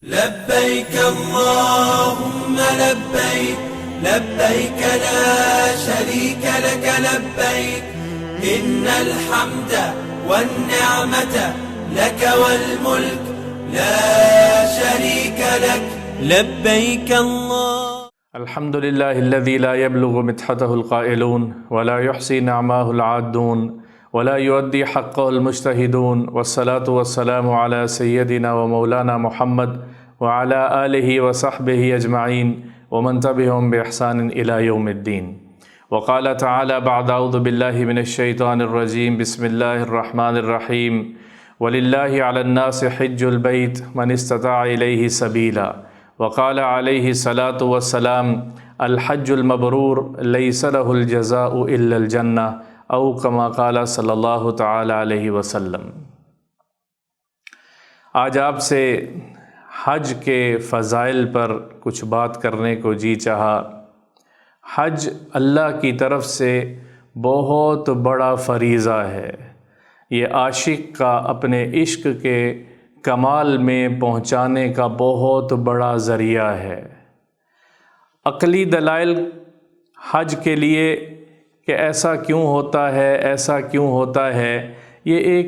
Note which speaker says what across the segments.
Speaker 1: لبيك اللهم لبيك لبيك لا شريك لك لبيك إن الحمد والنعمة لك والملك لا شريك لك لبيك الله.
Speaker 2: الحمد لله الذي لا يبلغ مدحته القائلون ولا يحصي نعماه العادون ولا يؤدي حقه المجتهدون، والصلاة والسلام على سيدنا ومولانا محمد وعلى آله وصحبه أجمعين ومن تبعهم بإحسان إلى يوم الدين. وقال تعالى بعد أعوذ بالله من الشيطان الرجيم بسم الله الرحمن الرحيم ولله على الناس حج البيت من استطاع إليه سبيلا. وقال عليه الصلاة والسلام الحج المبرور ليس له الجزاء إلا الجنة او کما قال صلی اللہ تعالی علیہ وسلم۔ آج آپ سے حج کے فضائل پر کچھ بات کرنے کو جی چاہا۔ حج اللہ کی طرف سے بہت بڑا فریضہ ہے۔ یہ عاشق کا اپنے عشق کے کمال میں پہنچانے کا بہت بڑا ذریعہ ہے۔ عقلی دلائل حج کے لیے کہ ایسا کیوں ہوتا ہے، ایسا کیوں ہوتا ہے، یہ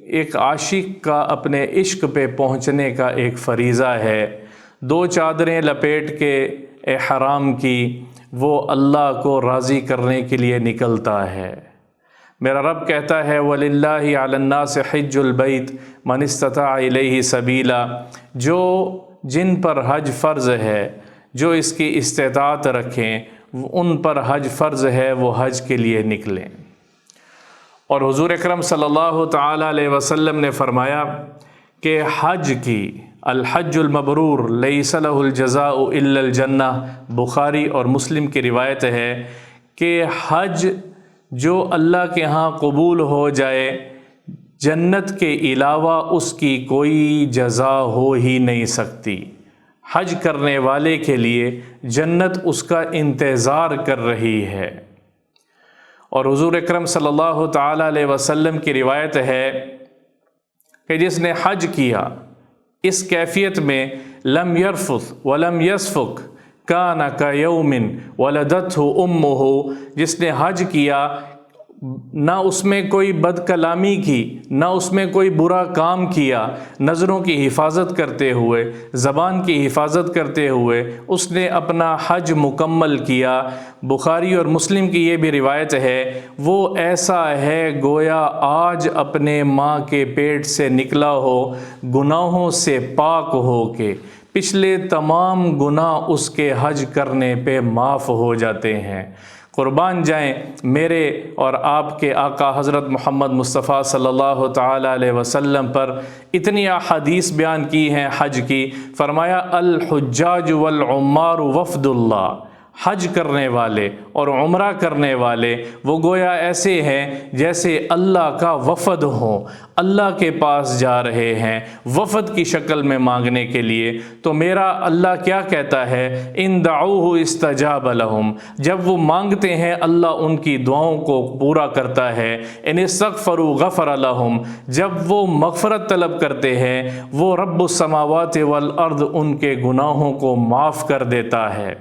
Speaker 2: ایک عاشق کا اپنے عشق پہ پہنچنے کا ایک فریضہ ہے۔ دو چادریں لپیٹ کے احرام کی وہ اللہ کو راضی کرنے کے لیے نکلتا ہے۔ میرا رب کہتا ہے وَلِلَّهِ عَلَى النَّاسِ حِجُّ الْبَيْتِ مَنِ اسْتَطَاعَ إِلَيْهِ سَبِيلًا، جو جن پر حج فرض ہے، جو اس کی استطاعت رکھیں، ان پر حج فرض ہے، وہ حج کے لیے نکلیں۔ اور حضور اکرم صلی اللہ تعالی علیہ وسلم نے فرمایا کہ حج کی الحج المبرور لیس لہ الجزاء الا الجنہ، بخاری اور مسلم کی روایت ہے کہ حج جو اللہ کے ہاں قبول ہو جائے، جنت کے علاوہ اس کی کوئی جزا ہو ہی نہیں سکتی۔ حج کرنے والے کے لیے جنت اس کا انتظار کر رہی ہے۔ اور حضور اکرم صلی اللہ تعالی علیہ وسلم کی روایت ہے کہ جس نے حج کیا اس کیفیت میں لم یرفث ولم یسفک کان کیوم ولدتہ امہ، جس نے حج کیا نہ اس میں کوئی بد کلامی کی، نہ اس میں کوئی برا کام کیا، نظروں کی حفاظت کرتے ہوئے، زبان کی حفاظت کرتے ہوئے اس نے اپنا حج مکمل کیا۔ بخاری اور مسلم کی یہ بھی روایت ہے، وہ ایسا ہے گویا آج اپنے ماں کے پیٹ سے نکلا ہو، گناہوں سے پاک ہو کے پچھلے تمام گناہ اس کے حج کرنے پہ معاف ہو جاتے ہیں۔ قربان جائیں میرے اور آپ کے آقا حضرت محمد مصطفیٰ صلی اللہ تعالی علیہ وسلم پر اتنی احادیث بیان کی ہیں حج کی۔ فرمایا الحجاج والعمار وفد اللہ، حج کرنے والے اور عمرہ کرنے والے وہ گویا ایسے ہیں جیسے اللہ کا وفد ہوں، اللہ کے پاس جا رہے ہیں وفد کی شکل میں مانگنے کے لیے۔ تو میرا اللہ کیا کہتا ہے ان دعوہ استجاب لہم، جب وہ مانگتے ہیں اللہ ان کی دعاؤں کو پورا کرتا ہے۔ ان استغفروا غفر لہم، جب وہ مغفرت طلب کرتے ہیں وہ رب السماوات والارض ان کے گناہوں کو معاف کر دیتا ہے،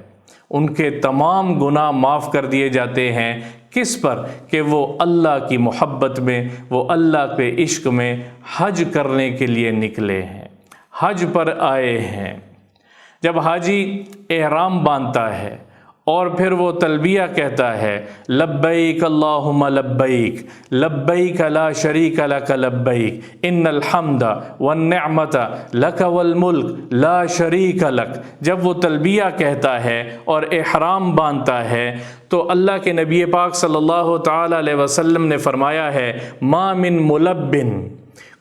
Speaker 2: ان کے تمام گناہ معاف کر دیے جاتے ہیں۔ کس پر؟ کہ وہ اللہ کی محبت میں، وہ اللہ کے عشق میں حج کرنے کے لیے نکلے ہیں، حج پر آئے ہیں۔ جب حاجی احرام باندھتا ہے اور پھر وہ تلبیہ کہتا ہے لبیک اللہم لبیک لبیک لا شریک لک لبیک ان الحمد والنعمت لک والملک لا شریک لک، جب وہ تلبیہ کہتا ہے اور احرام باندھتا ہے تو اللہ کے نبی پاک صلی اللہ تعالی علیہ وسلم نے فرمایا ہے ما من ملبن،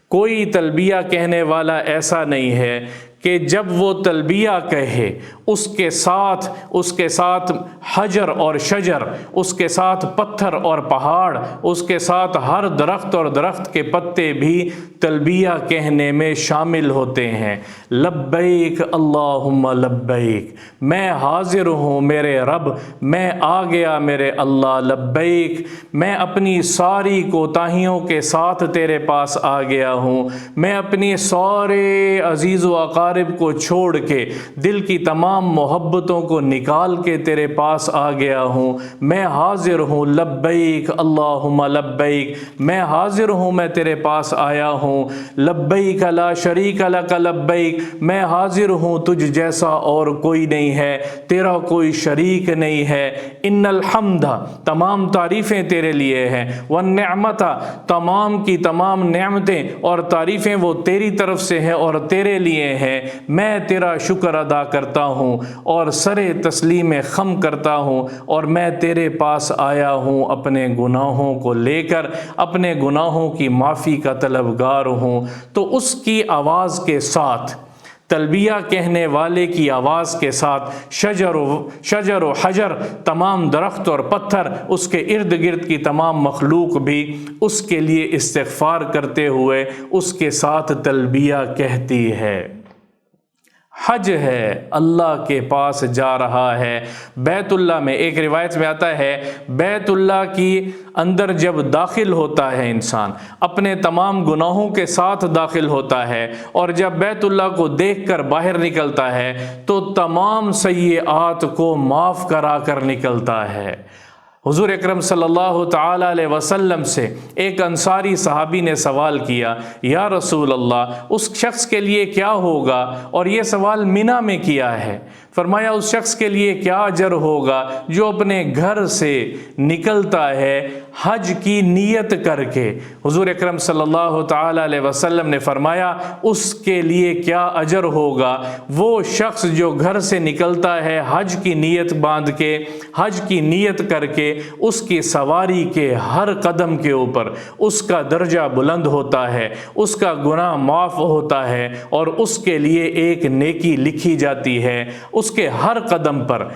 Speaker 2: کوئی تلبیہ کہنے والا ایسا نہیں ہے کہ جب وہ تلبیہ کہے اس کے ساتھ حجر اور شجر، اس کے ساتھ پتھر اور پہاڑ، اس کے ساتھ ہر درخت اور درخت کے پتے بھی تلبیہ کہنے میں شامل ہوتے ہیں۔ لبیک اللہم لبیک، میں حاضر ہوں میرے رب، میں آ گیا میرے اللہ، لبیک، میں اپنی ساری کوتاہیوں کے ساتھ تیرے پاس آ گیا ہوں، میں اپنی سارے عزیز و اقارب کو چھوڑ کے، دل کی تمام محبتوں کو نکال کے تیرے پاس آ گیا ہوں، میں حاضر ہوں، لبیک اللہم لبیک، میں حاضر ہوں، میں تیرے پاس آیا ہوں، لبیک لا شریک لک لبیک، میں حاضر ہوں، تجھ جیسا اور کوئی نہیں ہے، تیرا کوئی شریک نہیں ہے، ان الحمد، تمام تعریفیں تیرے لیے ہیں، والنعمت، تمام کی تمام نعمتیں اور تعریفیں وہ تیری طرف سے ہیں اور تیرے لیے ہیں، میں تیرا شکر ادا کرتا ہوں اور سرے تسلیم خم کرتا ہوں، اور میں تیرے پاس آیا ہوں اپنے گناہوں کو لے کر، اپنے گناہوں کی معافی کا طلبگار ہوں۔ تو اس کی آواز کے ساتھ، تلبیہ کہنے والے کی آواز کے ساتھ، شجر و حجر، تمام درخت اور پتھر، اس کے ارد گرد کی تمام مخلوق بھی اس کے لیے استغفار کرتے ہوئے اس کے ساتھ تلبیہ کہتی ہے۔ حج ہے، اللہ کے پاس جا رہا ہے، بیت اللہ میں، ایک روایت میں آتا ہے بیت اللہ کی اندر جب داخل ہوتا ہے انسان، اپنے تمام گناہوں کے ساتھ داخل ہوتا ہے، اور جب بیت اللہ کو دیکھ کر باہر نکلتا ہے تو تمام سیئات کو معاف کرا کر نکلتا ہے۔ حضور اکرم صلی اللہ تعالیٰ علیہ وسلم سے ایک انصاری صحابی نے سوال کیا، یا رسول اللہ، اس شخص کے لیے کیا ہوگا، اور یہ سوال منی میں کیا ہے، فرمایا اس شخص کے لیے کیا اجر ہوگا جو اپنے گھر سے نکلتا ہے حج کی نیت کر کے۔ حضور اکرم صلی اللہ تعالیٰ علیہ وسلم نے فرمایا اس کے لیے کیا اجر ہوگا، وہ شخص جو گھر سے نکلتا ہے حج کی نیت باندھ کے، حج کی نیت کر کے، اس کی سواری کے ہر قدم کے اوپر اس کا درجہ بلند ہوتا ہے، اس کا گناہ معاف ہوتا ہے، اور اس کے لیے ایک نیکی لکھی جاتی ہے۔ اس کے ہر قدم پر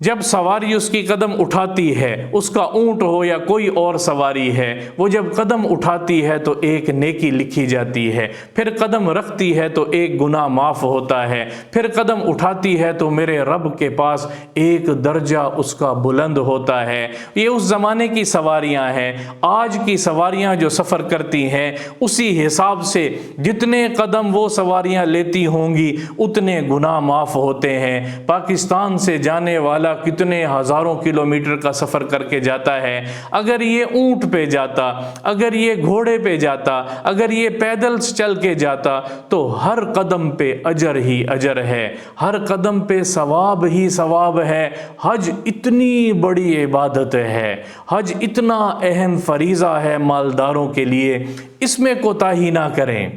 Speaker 2: جب سواری اس کی قدم اٹھاتی ہے، اس کا اونٹ ہو یا کوئی اور سواری ہے، وہ جب قدم اٹھاتی ہے تو ایک نیکی لکھی جاتی ہے، پھر قدم رکھتی ہے تو ایک گناہ معاف ہوتا ہے، پھر قدم اٹھاتی ہے تو میرے رب کے پاس ایک درجہ اس کا بلند ہوتا ہے۔ یہ اس زمانے کی سواریاں ہیں۔ آج کی سواریاں جو سفر کرتی ہیں اسی حساب سے جتنے قدم وہ سواریاں لیتی ہوں گی اتنے گناہ معاف ہوتے ہیں۔ پاکستان سے جانے والا کتنے ہزاروں کلومیٹر کا سفر کر کے جاتا ہے، اگر یہ اونٹ پہ جاتا، اگر یہ گھوڑے پہ جاتا، اگر یہ پیدل چل کے جاتا تو ہر قدم پہ اجر ہی اجر ہے، ہر قدم پہ ثواب ہی ثواب ہے۔ حج اتنی بڑی عبادت ہے، حج اتنا اہم فریضہ ہے مالداروں کے لیے، اس میں کوتاہی نہ کریں۔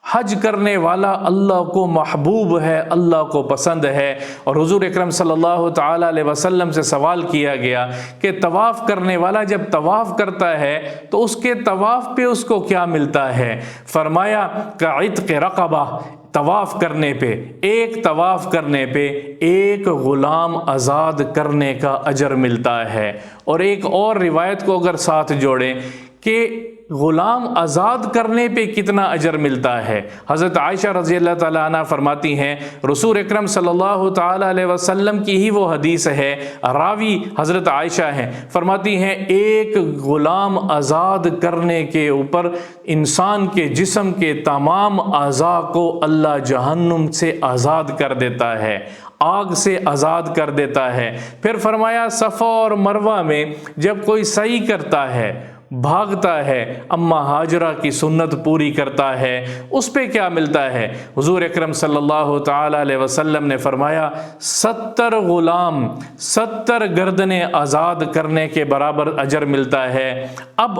Speaker 2: حج کرنے والا اللہ کو محبوب ہے، اللہ کو پسند ہے۔ اور حضور اکرم صلی اللہ تعالیٰ علیہ وسلم سے سوال کیا گیا کہ طواف کرنے والا جب طواف کرتا ہے تو اس کے طواف پہ اس کو کیا ملتا ہے؟ فرمایا کعتق رقبہ، طواف کرنے پہ، ایک طواف کرنے پہ ایک غلام آزاد کرنے کا اجر ملتا ہے۔ اور ایک اور روایت کو اگر ساتھ جوڑیں کہ غلام آزاد کرنے پہ کتنا اجر ملتا ہے، حضرت عائشہ رضی اللہ تعالیٰ عنہ فرماتی ہیں، رسول اکرم صلی اللہ تعالیٰ علیہ وسلم کی ہی وہ حدیث ہے، راوی حضرت عائشہ ہیں، فرماتی ہیں ایک غلام آزاد کرنے کے اوپر انسان کے جسم کے تمام اعضاء کو اللہ جہنم سے آزاد کر دیتا ہے، آگ سے آزاد کر دیتا ہے۔ پھر فرمایا صفا اور مروہ میں جب کوئی سعی کرتا ہے، بھاگتا ہے، اما ہاجرہ کی سنت پوری کرتا ہے، اس پہ کیا ملتا ہے؟ حضور اکرم صلی اللہ تعالیٰ علیہ وسلم نے فرمایا 70 غلام، 70 گردنیں آزاد کرنے کے برابر اجر ملتا ہے۔ اب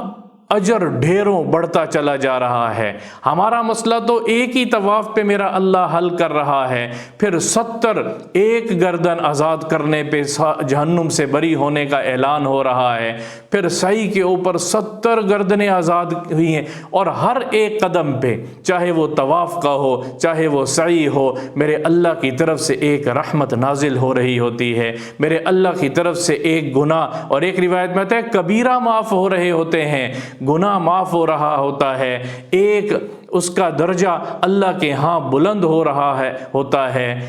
Speaker 2: اجر ڈھیروں بڑھتا چلا جا رہا ہے۔ ہمارا مسئلہ تو ایک ہی طواف پہ میرا اللہ حل کر رہا ہے، پھر 70 ایک گردن آزاد کرنے پہ جہنم سے بری ہونے کا اعلان ہو رہا ہے، پھر سعی کے اوپر 70 گردنیں آزاد ہوئی ہیں، اور ہر ایک قدم پہ چاہے وہ طواف کا ہو چاہے وہ سعی ہو، میرے اللہ کی طرف سے ایک رحمت نازل ہو رہی ہوتی ہے، میرے اللہ کی طرف سے ایک گناہ، اور ایک روایت میں آتا ہے کبیرہ معاف ہو رہے ہوتے ہیں، گناہ معاف ہو رہا ہوتا ہے، ایک اس کا درجہ اللہ کے ہاں بلند ہو رہا ہوتا ہے۔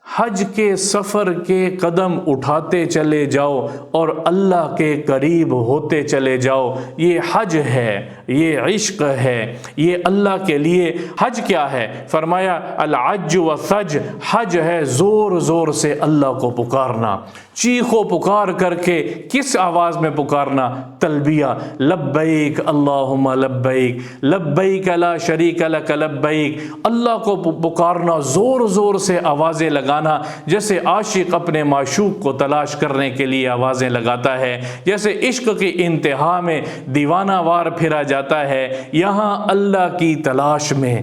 Speaker 2: حج کے سفر کے قدم اٹھاتے چلے جاؤ اور اللہ کے قریب ہوتے چلے جاؤ، یہ حج ہے، یہ عشق ہے، یہ اللہ کے لیے۔ حج کیا ہے؟ فرمایا الحج والثج، حج ہے زور زور سے اللہ کو پکارنا، چیخ و پکار کر کے۔ کس آواز میں پکارنا؟ تلبیہ، لبیک اللہم لبیک لبیک لا شریک لک لبیک، اللہ کو پکارنا، زور زور سے آوازیں لگانا، جیسے عاشق اپنے معشوق کو تلاش کرنے کے لیے آوازیں لگاتا ہے، جیسے عشق کی انتہا میں دیوانہ وار پھرا جاتا ہے، یہاں اللہ کی تلاش میں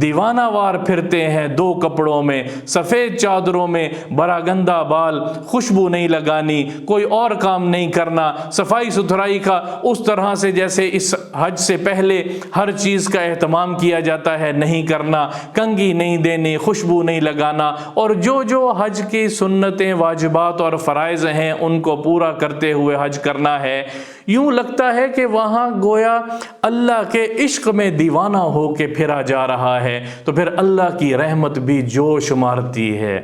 Speaker 2: دیوانہ وار پھرتے ہیں، دو کپڑوں میں، سفید چادروں میں، برا گندہ بال، خوشبو نہیں لگانی، کوئی اور کام نہیں کرنا، صفائی ستھرائی کا اس طرح سے جیسے اس حج سے پہلے ہر چیز کا اہتمام کیا جاتا ہے نہیں کرنا، کنگھی نہیں دینی، خوشبو نہیں لگانا، اور جو حج کی سنتیں واجبات اور فرائض ہیں ان کو پورا کرتے ہوئے حج کرنا ہے۔ یوں لگتا ہے کہ وہاں گویا اللہ کے عشق میں دیوانہ ہو کے پھرا جا رہا ہے، تو پھر اللہ کی رحمت بھی جوش مارتی ہے،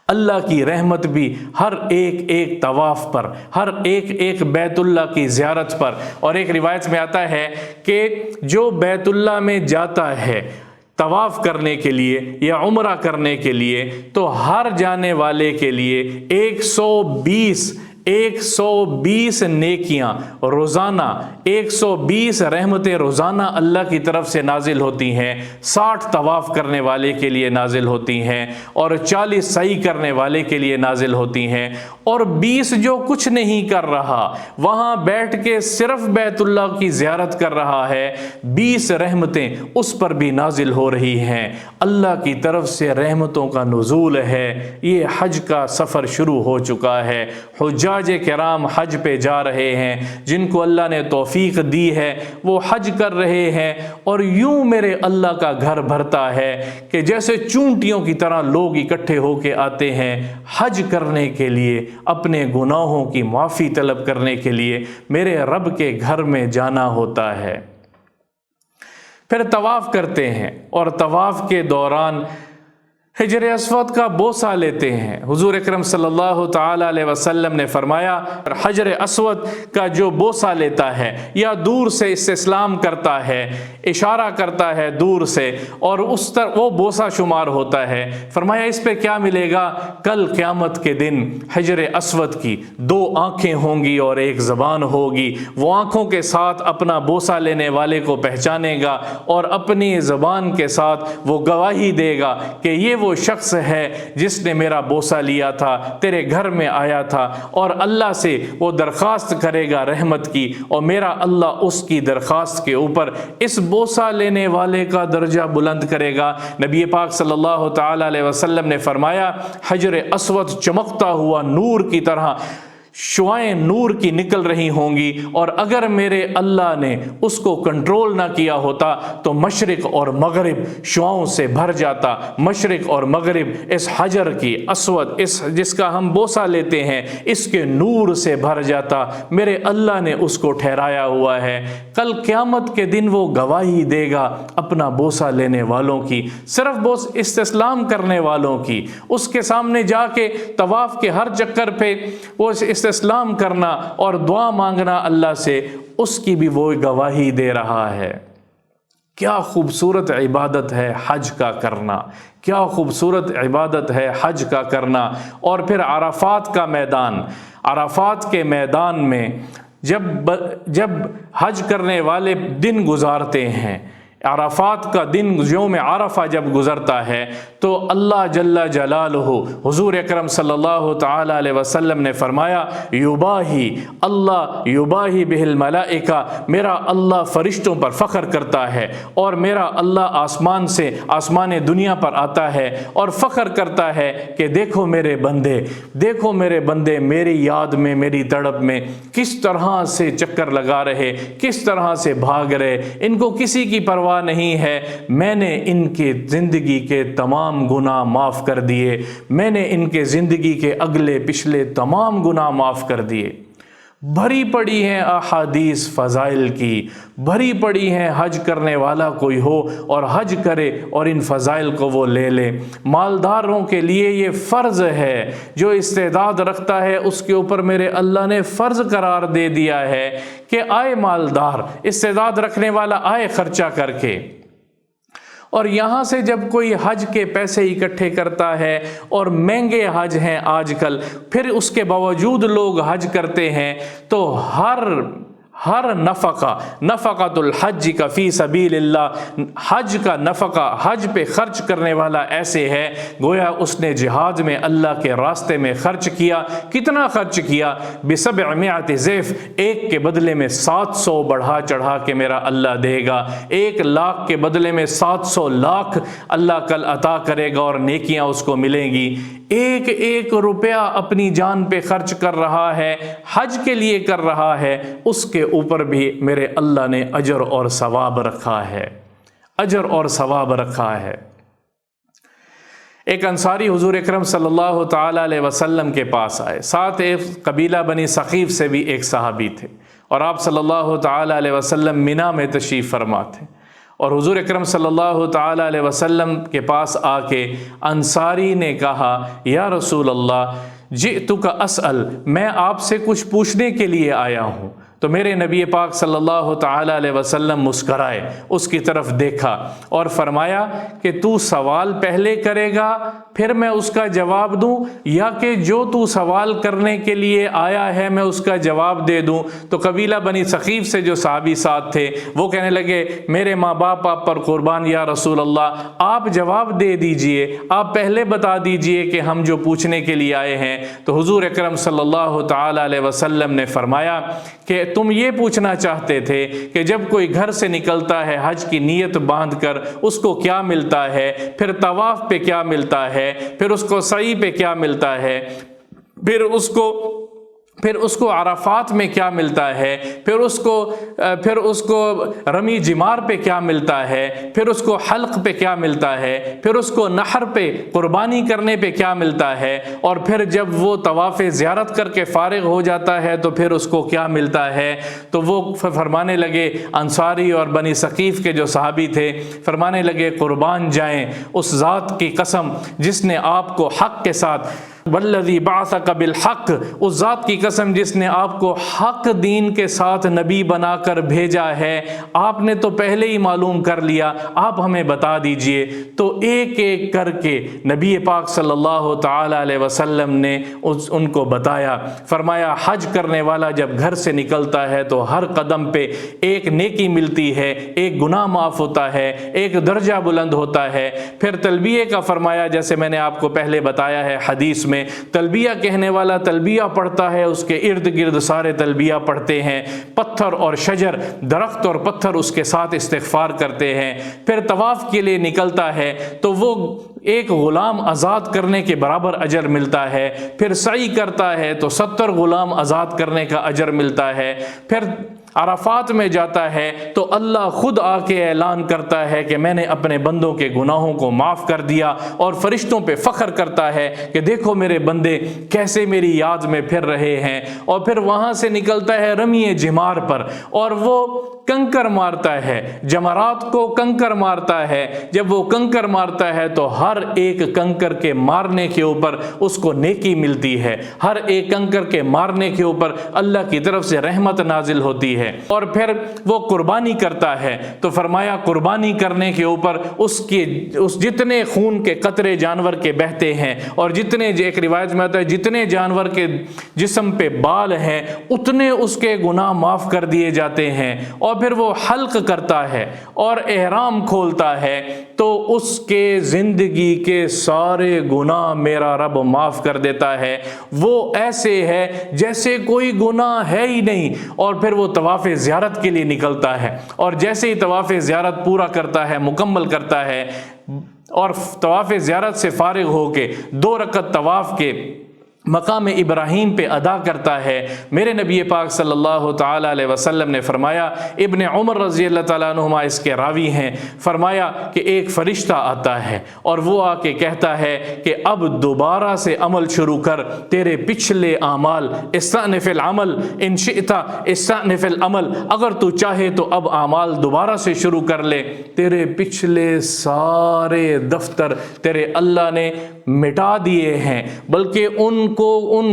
Speaker 2: اللہ کی رحمت بھی ہر ایک طواف پر، ہر ایک بیت اللہ کی زیارت پر۔ اور ایک روایت میں آتا ہے کہ جو بیت اللہ میں جاتا ہے طواف کرنے کے لیے یا عمرہ کرنے کے لیے، تو ہر جانے والے کے لیے 120 نیکیاں روزانہ، 120 رحمتیں روزانہ اللہ کی طرف سے نازل ہوتی ہیں، 60 طواف کرنے والے کے لیے نازل ہوتی ہیں، اور 40 سعی کرنے والے کے لیے نازل ہوتی ہیں، اور 20 جو کچھ نہیں کر رہا، وہاں بیٹھ کے صرف بیت اللہ کی زیارت کر رہا ہے، 20 رحمتیں اس پر بھی نازل ہو رہی ہیں۔ اللہ کی طرف سے رحمتوں کا نزول ہے۔ یہ حج کا سفر شروع ہو چکا ہے، حجاج کرام حج پہ جا رہے ہیں، جن کو اللہ نے توفیق دی ہے وہ حج کر رہے ہیں، اور یوں میرے اللہ کا گھر بھرتا ہے کہ جیسے چونٹیوں کی طرح لوگ اکٹھے ہو کے آتے ہیں حج کرنے کے لیے، اپنے گناہوں کی معافی طلب کرنے کے لیے میرے رب کے گھر میں جانا ہوتا ہے۔ پھر طواف کرتے ہیں، اور طواف کے دوران حجر اسود کا بوسہ لیتے ہیں۔ حضور اکرم صلی اللہ تعالی علیہ وسلم نے فرمایا حجر اسود کا جو بوسہ لیتا ہے یا دور سے استسلام کرتا ہے، اشارہ کرتا ہے دور سے، اور وہ بوسہ شمار ہوتا ہے۔ فرمایا اس پہ کیا ملے گا؟ کل قیامت کے دن حجر اسود کی 2 آنکھیں ہوں گی اور 1 زبان ہوگی، وہ آنکھوں کے ساتھ اپنا بوسہ لینے والے کو پہچانے گا، اور اپنی زبان کے ساتھ وہ گواہی دے گا کہ یہ وہ شخص ہے جس نے میرا بوسہ لیا تھا، تیرے گھر میں آیا تھا، اور اللہ سے وہ درخواست کرے گا رحمت کی، اور میرا اللہ اس کی درخواست کے اوپر اس بوسہ لینے والے کا درجہ بلند کرے گا۔ نبی پاک صلی اللہ تعالی علیہ وسلم نے فرمایا حجر اسود چمکتا ہوا نور کی طرح شعائیں نور کی نکل رہی ہوں گی، اور اگر میرے اللہ نے اس کو کنٹرول نہ کیا ہوتا تو مشرق اور مغرب شعاؤں سے بھر جاتا، مشرق اور مغرب اس حجر کی اسود، اس جس کا ہم بوسہ لیتے ہیں، اس کے نور سے بھر جاتا۔ میرے اللہ نے اس کو ٹھہرایا ہوا ہے، کل قیامت کے دن وہ گواہی دے گا اپنا بوسہ لینے والوں کی، صرف استسلام کرنے والوں کی، اس کے سامنے جا کے طواف کے ہر چکر پہ وہ استسلام کرنا اور دعا مانگنا اللہ سے، اس کی بھی وہ گواہی دے رہا ہے۔ کیا خوبصورت عبادت ہے حج کا کرنا، کیا خوبصورت عبادت ہے حج کا کرنا۔ اور پھر عرفات کا میدان، عرفات کے میدان میں جب حج کرنے والے دن گزارتے ہیں، عرفات کا دن یوم عرفہ جب گزرتا ہے تو اللہ جل جلالہ حضور اکرم صلی اللہ تعالی علیہ وسلم نے فرمایا یباہی اللہ یباہی بہ الملائکہ، میرا اللہ فرشتوں پر فخر کرتا ہے، اور میرا اللہ آسمان سے آسمان دنیا پر آتا ہے اور فخر کرتا ہے کہ دیکھو میرے بندے، دیکھو میرے بندے میری یاد میں، میری تڑپ میں کس طرح سے چکر لگا رہے، کس طرح سے بھاگ رہے، ان کو کسی کی پرواہ نہیں ہے، میں نے ان کے زندگی کے تمام گناہ معاف کر دیے، میں نے ان کے زندگی کے اگلے پچھلے تمام گناہ معاف کر دیے۔ بھری پڑی ہیں احادیث فضائل کی، بھری پڑی ہیں، حج کرنے والا کوئی ہو اور حج کرے اور ان فضائل کو وہ لے لے۔ مالداروں کے لیے یہ فرض ہے، جو استعداد رکھتا ہے اس کے اوپر میرے اللہ نے فرض قرار دے دیا ہے کہ آئے مالدار، استعداد رکھنے والا آئے خرچہ کر کے۔ اور یہاں سے جب کوئی حج کے پیسے اکٹھے کرتا ہے، اور مہنگے حج ہیں آج کل، پھر اس کے باوجود لوگ حج کرتے ہیں، تو ہر نفقۃ الحج کا فی سبیل اللہ، حج کا نفقہ، حج پہ خرچ کرنے والا ایسے ہے گویا اس نے جہاد میں اللہ کے راستے میں خرچ کیا۔ کتنا خرچ کیا؟ ب700 ضعف، ایک کے بدلے میں 700 بڑھا چڑھا کے میرا اللہ دے گا۔ 1 لاکھ کے بدلے میں 700 لاکھ اللہ کل عطا کرے گا اور نیکیاں اس کو ملیں گی۔ ایک ایک روپیہ اپنی جان پہ خرچ کر رہا ہے، حج کے لیے کر رہا ہے، اس کے اوپر بھی میرے اللہ نے اجر اور ثواب رکھا ہے، اجر اور ثواب رکھا ہے۔ ایک انصاری حضور اکرم صلی اللہ تعالی علیہ وسلم کے پاس آئے، ساتھ ایک قبیلہ بنی ثقیف سے بھی ایک صحابی تھے، اور آپ صلی اللہ تعالی علیہ وسلم منا میں تشریف فرما تھے، اور حضور اکرم صلی اللہ تعالی علیہ وسلم کے پاس آ کے انصاری نے کہا یا رسول اللہ جئتک اسأل، میں آپ سے کچھ پوچھنے کے لیے آیا ہوں۔ تو میرے نبی پاک صلی اللہ تعالی علیہ وسلم مسکرائے، اس کی طرف دیکھا اور فرمایا کہ تو سوال پہلے کرے گا پھر میں اس کا جواب دوں، یا کہ جو تو سوال کرنے کے لیے آیا ہے میں اس کا جواب دے دوں؟ تو قبیلہ بنی ثقیف سے جو صحابی ساتھ تھے وہ کہنے لگے میرے ماں باپ آپ پر قربان یا رسول اللہ، آپ جواب دے دیجئے، آپ پہلے بتا دیجئے کہ ہم جو پوچھنے کے لیے آئے ہیں۔ تو حضور اکرم صلی اللہ تعالی علیہ وسلم نے فرمایا کہ تم یہ پوچھنا چاہتے تھے کہ جب کوئی گھر سے نکلتا ہے حج کی نیت باندھ کر اس کو کیا ملتا ہے، پھر طواف پہ کیا ملتا ہے، پھر اس کو سعی پہ کیا ملتا ہے، پھر اس کو عرفات میں کیا ملتا ہے، پھر اس کو رمی جمار پہ کیا ملتا ہے، پھر اس کو حلق پہ کیا ملتا ہے، پھر اس کو نحر پہ قربانی کرنے پہ کیا ملتا ہے، اور پھر جب وہ طواف زیارت کر کے فارغ ہو جاتا ہے تو پھر اس کو کیا ملتا ہے؟ تو وہ فرمانے لگے، انصاری اور بنی ثقیف کے جو صحابی تھے فرمانے لگے قربان جائیں اس ذات کی قسم جس نے آپ کو حق کے ساتھ، والذی بعثک بالحق، اس ذات کی قسم جس نے آپ کو حق دین کے ساتھ نبی بنا کر بھیجا ہے، آپ نے تو پہلے ہی معلوم کر لیا، آپ ہمیں بتا دیجئے۔ تو ایک ایک کر کے نبی پاک صلی اللہ تعالی علیہ وسلم نے ان کو بتایا، فرمایا حج کرنے والا جب گھر سے نکلتا ہے تو ہر قدم پہ ایک نیکی ملتی ہے، ایک گناہ معاف ہوتا ہے، ایک درجہ بلند ہوتا ہے۔ پھر تلبیہ کا فرمایا، جیسے میں نے آپ کو پہلے بتایا ہے حدیث میں، تلبیہ کہنے والا تلبیہ پڑھتا ہے، اس کے ارد گرد سارے تلبیہ پڑھتے ہیں، پتھر اور شجر، درخت اور پتھر اس کے ساتھ استغفار کرتے ہیں۔ پھر طواف کے لیے نکلتا ہے تو وہ ایک غلام آزاد کرنے کے برابر اجر ملتا ہے، پھر سعی کرتا ہے تو 70 غلام آزاد کرنے کا اجر ملتا ہے، پھر عرفات میں جاتا ہے تو اللہ خود آ کے اعلان کرتا ہے کہ میں نے اپنے بندوں کے گناہوں کو معاف کر دیا، اور فرشتوں پہ فخر کرتا ہے کہ دیکھو میرے بندے کیسے میری یاد میں پھر رہے ہیں۔ اور پھر وہاں سے نکلتا ہے رمی جمار پر، اور وہ کنکر مارتا ہے، جمرات کو کنکر مارتا ہے۔ جب وہ کنکر مارتا ہے تو ہر ایک کنکر کے مارنے کے اوپر اس کو نیکی ملتی ہے، ہر ایک کنکر کے مارنے کے اوپر اللہ کی طرف سے رحمت نازل ہوتی ہے۔ ہے، اور پھر وہ قربانی کرتا ہے تو فرمایا قربانی کرنے کے اوپر اس جتنے خون کے قطرے جانور کے بہتے ہیں اور جتنے، ایک روایت میں آتا ہے جتنے جانور کے جسم پہ بال ہیں اتنے اس کے گناہ معاف کر دیے جاتے ہیں۔ اور پھر وہ حلق کرتا ہے اور احرام کھولتا ہے تو اس کے زندگی کے سارے گناہ میرا رب معاف کر دیتا ہے، وہ ایسے ہے جیسے کوئی گناہ ہے ہی نہیں۔ اور پھر وہ طواف زیارت کے لیے نکلتا ہے، اور جیسے ہی طواف زیارت پورا کرتا ہے، مکمل کرتا ہے، اور طواف زیارت سے فارغ ہو کے 2 رکعت طواف کے مقام ابراہیم پہ ادا کرتا ہے، میرے نبی پاک صلی اللہ تعالیٰ علیہ وسلم نے فرمایا، ابن عمر رضی اللہ تعالیٰ عنہما اس کے راوی ہیں، فرمایا کہ ایک فرشتہ آتا ہے اور وہ آ کے کہتا ہے کہ اب دوبارہ سے عمل شروع کر، تیرے پچھلے اعمال، استأنف العمل ان شئت استأنف العمل، اگر تو چاہے تو اب اعمال دوبارہ سے شروع کر لے، تیرے پچھلے سارے دفتر تیرے اللہ نے مٹا دیے ہیں، بلکہ ان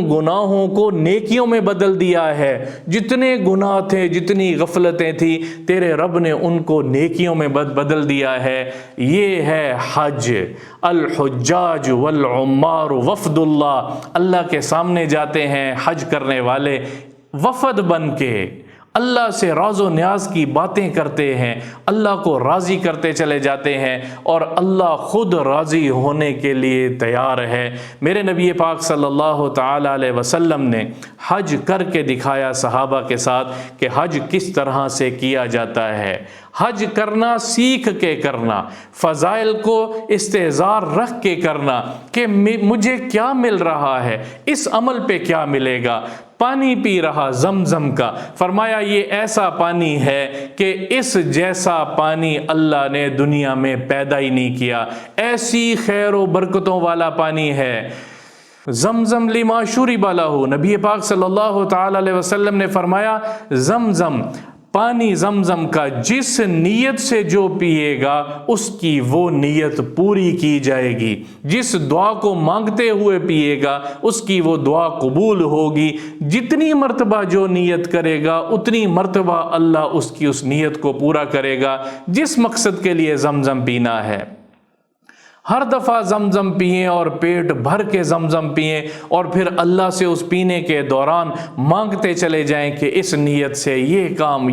Speaker 2: گناہوں کو نیکیوں میں بدل دیا ہے۔ جتنے گناہ تھے، جتنی غفلتیں تھیں، تیرے رب نے ان کو نیکیوں میں بدل دیا ہے۔ یہ ہے حج۔ الحجاج والعمار وفد اللہ، اللہ کے سامنے جاتے ہیں حج کرنے والے وفد بن کے، اللہ سے راز و نیاز کی باتیں کرتے ہیں، اللہ کو راضی کرتے چلے جاتے ہیں، اور اللہ خود راضی ہونے کے لیے تیار ہے۔ میرے نبی پاک صلی اللہ تعالیٰ علیہ وسلم نے حج کر کے دکھایا صحابہ کے ساتھ کہ حج کس طرح سے کیا جاتا ہے۔ حج کرنا سیکھ کے کرنا، فضائل کو استحضار رکھ کے کرنا کہ مجھے کیا مل رہا ہے، اس عمل پہ کیا ملے گا۔ پانی پی رہا زمزم کا، فرمایا یہ ایسا پانی ہے کہ اس جیسا پانی اللہ نے دنیا میں پیدا ہی نہیں کیا، ایسی خیر و برکتوں والا پانی ہے۔ زمزم لما شرب لہ، نبی پاک صلی اللہ تعالی علیہ وسلم نے فرمایا زمزم، پانی زمزم کا جس نیت سے جو پیے گا اس کی وہ نیت پوری کی جائے گی، جس دعا کو مانگتے ہوئے پیے گا اس کی وہ دعا قبول ہوگی، جتنی مرتبہ جو نیت کرے گا اتنی مرتبہ اللہ اس کی اس نیت کو پورا کرے گا جس مقصد کے لیے زمزم پینا ہے۔ ہر دفعہ زمزم پئیں اور پیٹ بھر کے زمزم پئیں، اور پھر اللہ سے اس پینے کے دوران مانگتے چلے جائیں کہ اس نیت سے یہ کام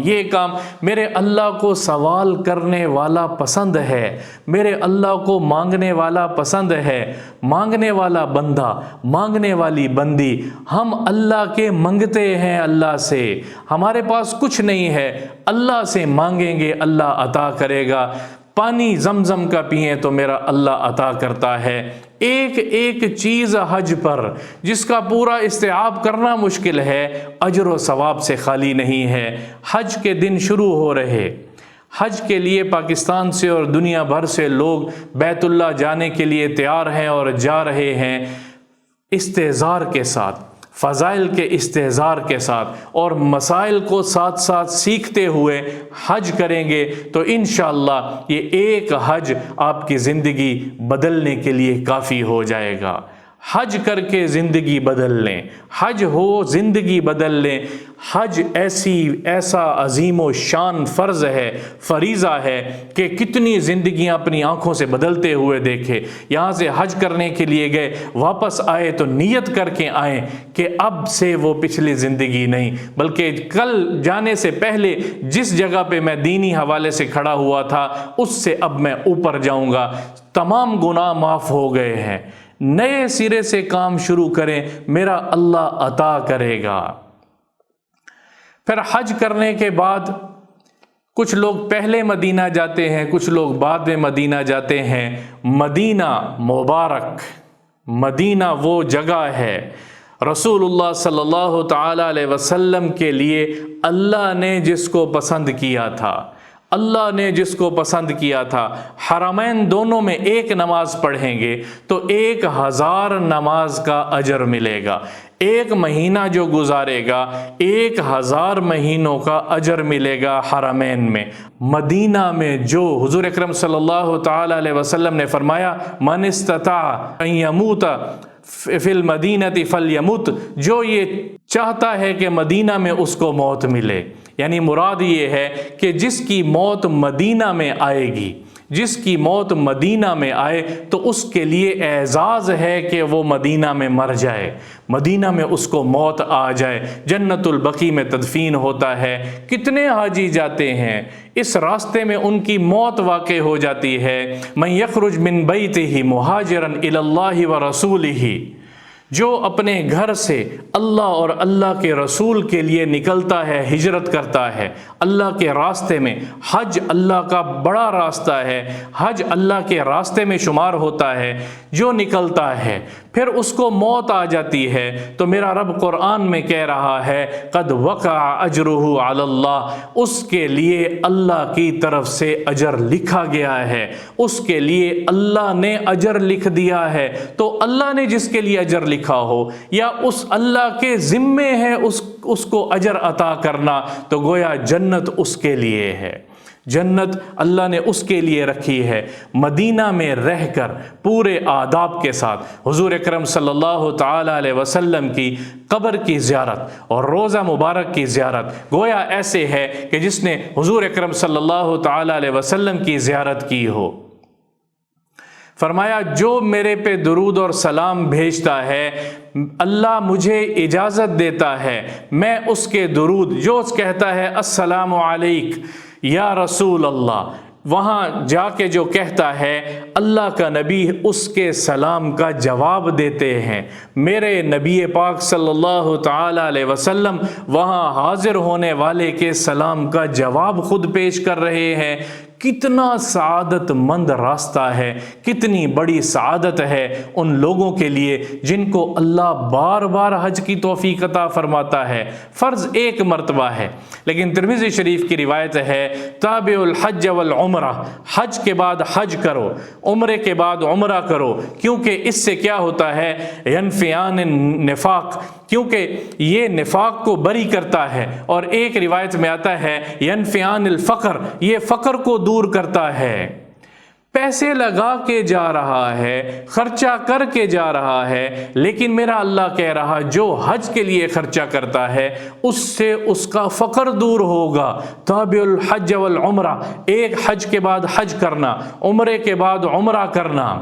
Speaker 2: میرے اللہ کو سوال کرنے والا پسند ہے، میرے اللہ کو مانگنے والا پسند ہے۔ مانگنے والا بندہ، مانگنے والی بندی، ہم اللہ کے منگتے ہیں، اللہ سے، ہمارے پاس کچھ نہیں ہے، اللہ سے مانگیں گے اللہ عطا کرے گا۔ پانی زمزم کا پئیں تو میرا اللہ عطا کرتا ہے۔ ایک ایک چیز حج پر جس کا پورا استیعاب کرنا مشکل ہے، اجر و ثواب سے خالی نہیں ہے۔ حج کے دن شروع ہو رہے، حج کے لیے پاکستان سے اور دنیا بھر سے لوگ بیت اللہ جانے کے لیے تیار ہیں اور جا رہے ہیں، استحضار کے ساتھ، فضائل کے استحضار کے ساتھ، اور مسائل کو ساتھ ساتھ سیکھتے ہوئے حج کریں گے تو انشاءاللہ یہ ایک حج آپ کی زندگی بدلنے کے لیے کافی ہو جائے گا۔ حج کر کے زندگی بدل لیں، حج ہو زندگی بدل لیں۔ حج ایسا عظیم و شان فرض ہے، فریضہ ہے کہ کتنی زندگیاں اپنی آنکھوں سے بدلتے ہوئے دیکھے۔ یہاں سے حج کرنے کے لیے گئے، واپس آئے تو نیت کر کے آئیں کہ اب سے وہ پچھلی زندگی نہیں، بلکہ کل جانے سے پہلے جس جگہ پہ میں دینی حوالے سے کھڑا ہوا تھا اس سے اب میں اوپر جاؤں گا، تمام گناہ معاف ہو گئے ہیں، نئے سرے سے کام شروع کریں، میرا اللہ عطا کرے گا۔ پھر حج کرنے کے بعد کچھ لوگ پہلے مدینہ جاتے ہیں، کچھ لوگ بعد میں مدینہ جاتے ہیں۔ مدینہ مبارک، مدینہ وہ جگہ ہے رسول اللہ صلی اللہ تعالی علیہ وسلم کے لیے اللہ نے جس کو پسند کیا تھا، اللہ نے جس کو پسند کیا تھا۔ حرمین دونوں میں ایک نماز پڑھیں گے تو 1000 نماز کا اجر ملے گا، ایک مہینہ جو گزارے گا 1000 مہینوں کا اجر ملے گا حرمین میں۔ مدینہ میں جو حضور اکرم صلی اللہ تعالی علیہ وسلم نے فرمایا من استطاع ان یموت فی المدینۃ فلیمت، جو یہ چاہتا ہے کہ مدینہ میں اس کو موت ملے، یعنی مراد یہ ہے کہ جس کی موت مدینہ میں آئے گی، جس کی موت مدینہ میں آئے تو اس کے لیے اعزاز ہے کہ وہ مدینہ میں مر جائے، مدینہ میں اس کو موت آ جائے، جنت البقیع میں تدفین ہوتا ہے۔ کتنے حاجی جاتے ہیں، اس راستے میں ان کی موت واقع ہو جاتی ہے۔ من یخرج من بیتہ مہاجرا الی اللہ ورسولہ، جو اپنے گھر سے اللہ اور اللہ کے رسول کے لیے نکلتا ہے، ہجرت کرتا ہے اللہ کے راستے میں۔ حج اللہ کا بڑا راستہ ہے، حج اللہ کے راستے میں شمار ہوتا ہے۔ جو نکلتا ہے پھر اس کو موت آ جاتی ہے تو میرا رب قرآن میں کہہ رہا ہے قد وقع اجرہ علی اللہ، اس کے لیے اللہ کی طرف سے اجر لکھا گیا ہے، اس کے لیے اللہ نے اجر لکھ دیا ہے۔ تو اللہ نے جس کے لیے اجر لکھا ہو یا اس اللہ کے ذمے ہے اس کو اجر عطا کرنا، تو گویا جنت اس کے لیے ہے، جنت اللہ نے اس کے لیے رکھی ہے۔ مدینہ میں رہ کر پورے آداب کے ساتھ حضور اکرم صلی اللہ تعالی علیہ وسلم کی قبر کی زیارت اور روضہ مبارک کی زیارت گویا ایسے ہے کہ جس نے حضور اکرم صلی اللہ تعالی علیہ وسلم کی زیارت کی ہو۔ فرمایا جو میرے پہ درود اور سلام بھیجتا ہے، اللہ مجھے اجازت دیتا ہے میں اس کے درود، جو کہتا ہے السلام علیک یا رسول اللہ، وہاں جا کے جو کہتا ہے اللہ کا نبی اس کے سلام کا جواب دیتے ہیں۔ میرے نبی پاک صلی اللہ تعالی علیہ وسلم وہاں حاضر ہونے والے کے سلام کا جواب خود پیش کر رہے ہیں۔ کتنا سعادت مند راستہ ہے، کتنی بڑی سعادت ہے ان لوگوں کے لیے جن کو اللہ بار بار حج کی توفیق عطا فرماتا ہے۔ فرض ایک مرتبہ ہے، لیکن ترمذی شریف کی روایت ہے تابع الحج والعمرہ، حج کے بعد حج کرو، عمرے کے بعد عمرہ کرو، کیونکہ اس سے کیا ہوتا ہے ینفیان النفاق، کیونکہ یہ نفاق کو بری کرتا ہے، اور ایک روایت میں آتا ہے ینفیان الفقر، یہ فقر کو دور کرتا ہے۔ پیسے لگا کے جا رہا ہے، خرچہ کر کے جا رہا ہے، لیکن میرا اللہ کہہ رہا جو حج کے لیے خرچہ کرتا ہے اس سے اس کا فقر دور ہوگا۔ تابع الحج والعمرہ، ایک حج کے بعد حج کرنا، عمرے کے بعد عمرہ کرنا۔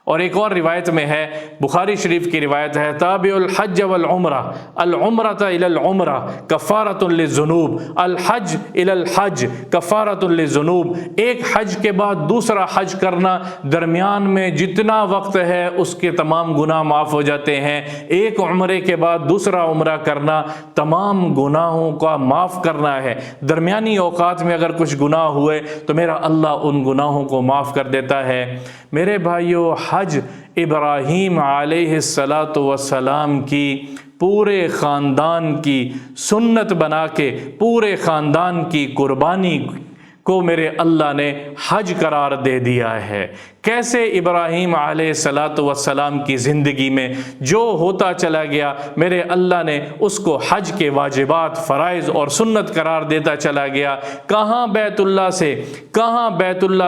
Speaker 2: اور ایک اور روایت میں ہے، بخاری شریف کی روایت ہے تابع الحج والعمرہ، العمرۃ الی العمرہ کفارۃ للذنوب، الحج الی الحج کفارۃ للذنوب، ایک حج کے بعد دوسرا حج کرنا، درمیان میں جتنا وقت ہے اس کے تمام گناہ معاف ہو جاتے ہیں۔ ایک عمرے کے بعد دوسرا عمرہ کرنا تمام گناہوں کا معاف کرنا ہے۔ درمیانی اوقات میں اگر کچھ گناہ ہوئے تو میرا اللہ ان گناہوں کو معاف کر دیتا ہے۔ میرے بھائیو، حج ابراہیم علیہ السلام کی پورے خاندان کی سنت بنا کے، پورے خاندان کی قربانی کو میرے اللہ نے حج قرار دے دیا ہے۔ کیسے ابراہیم علیہ السلام کی زندگی میں جو ہوتا چلا گیا میرے اللہ نے اس کو حج کے واجبات، فرائض اور سنت قرار دیتا چلا گیا۔ کہاں بیت اللہ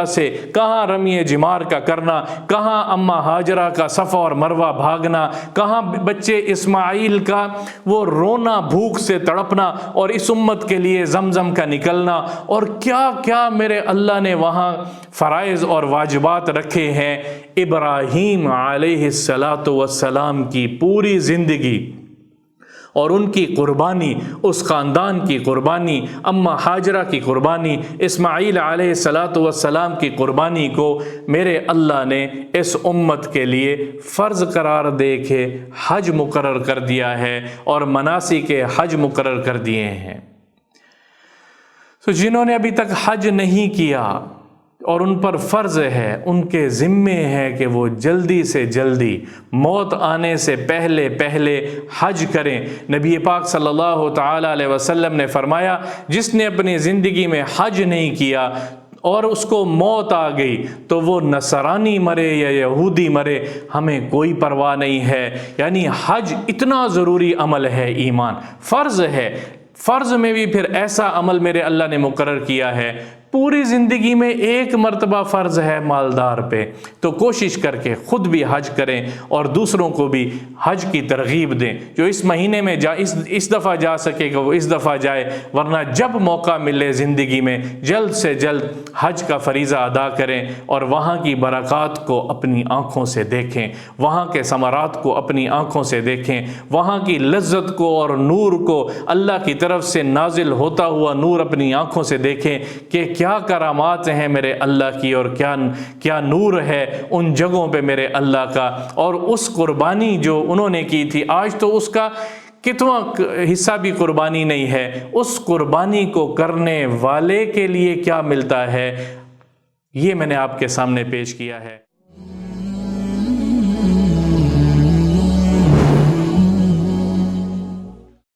Speaker 2: سے، کہاں رمی جمار کا کرنا، کہاں اماں ہاجرہ کا صفا اور مروہ بھاگنا، کہاں بچے اسماعیل کا وہ رونا، بھوک سے تڑپنا اور اس امت کے لیے زمزم کا نکلنا، اور کیا کیا میرے اللہ نے وہاں فرائض اور واجبات رکھے ہیں۔ ابراہیم علیہ السلام کی پوری زندگی اور ان کی قربانی، اس خاندان کی قربانی، اماں ہاجرہ کی قربانی، اسماعیل علیہ السلام کی قربانی کو میرے اللہ نے اس امت کے لیے فرض قرار دے کے حج مقرر کر دیا ہے اور مناسک حج مقرر کر دیے ہیں۔ تو جنہوں نے ابھی تک حج نہیں کیا اور ان پر فرض ہے، ان کے ذمے ہے کہ وہ جلدی سے جلدی موت آنے سے پہلے پہلے حج کریں۔ نبی پاک صلی اللہ تعالی علیہ وسلم نے فرمایا جس نے اپنی زندگی میں حج نہیں کیا اور اس کو موت آ گئی تو وہ نصرانی مرے یا یہودی مرے، ہمیں کوئی پرواہ نہیں ہے۔ یعنی حج اتنا ضروری عمل ہے، ایمان فرض ہے، فرض میں بھی پھر ایسا عمل میرے اللہ نے مقرر کیا ہے، پوری زندگی میں ایک مرتبہ فرض ہے مالدار پہ، تو کوشش کر کے خود بھی حج کریں اور دوسروں کو بھی حج کی ترغیب دیں۔ جو اس مہینے میں اس دفعہ جا سکے گا وہ اس دفعہ جائے، ورنہ جب موقع ملے زندگی میں جلد سے جلد حج کا فریضہ ادا کریں اور وہاں کی برکات کو اپنی آنکھوں سے دیکھیں، وہاں کے ثمرات کو اپنی آنکھوں سے دیکھیں، وہاں کی لذت کو اور نور کو، اللہ کی طرف سے نازل ہوتا ہوا نور اپنی آنکھوں سے دیکھیں کہ کیا کرامات ہیں میرے اللہ کی اور کیا نور ہے ان جگہوں پہ میرے اللہ کا، اور اس قربانی جو انہوں نے کی تھی آج تو اس کا کتنا حصہ بھی قربانی نہیں ہے، اس قربانی کو کرنے والے کے لیے کیا ملتا ہے، یہ میں نے آپ کے سامنے پیش کیا ہے۔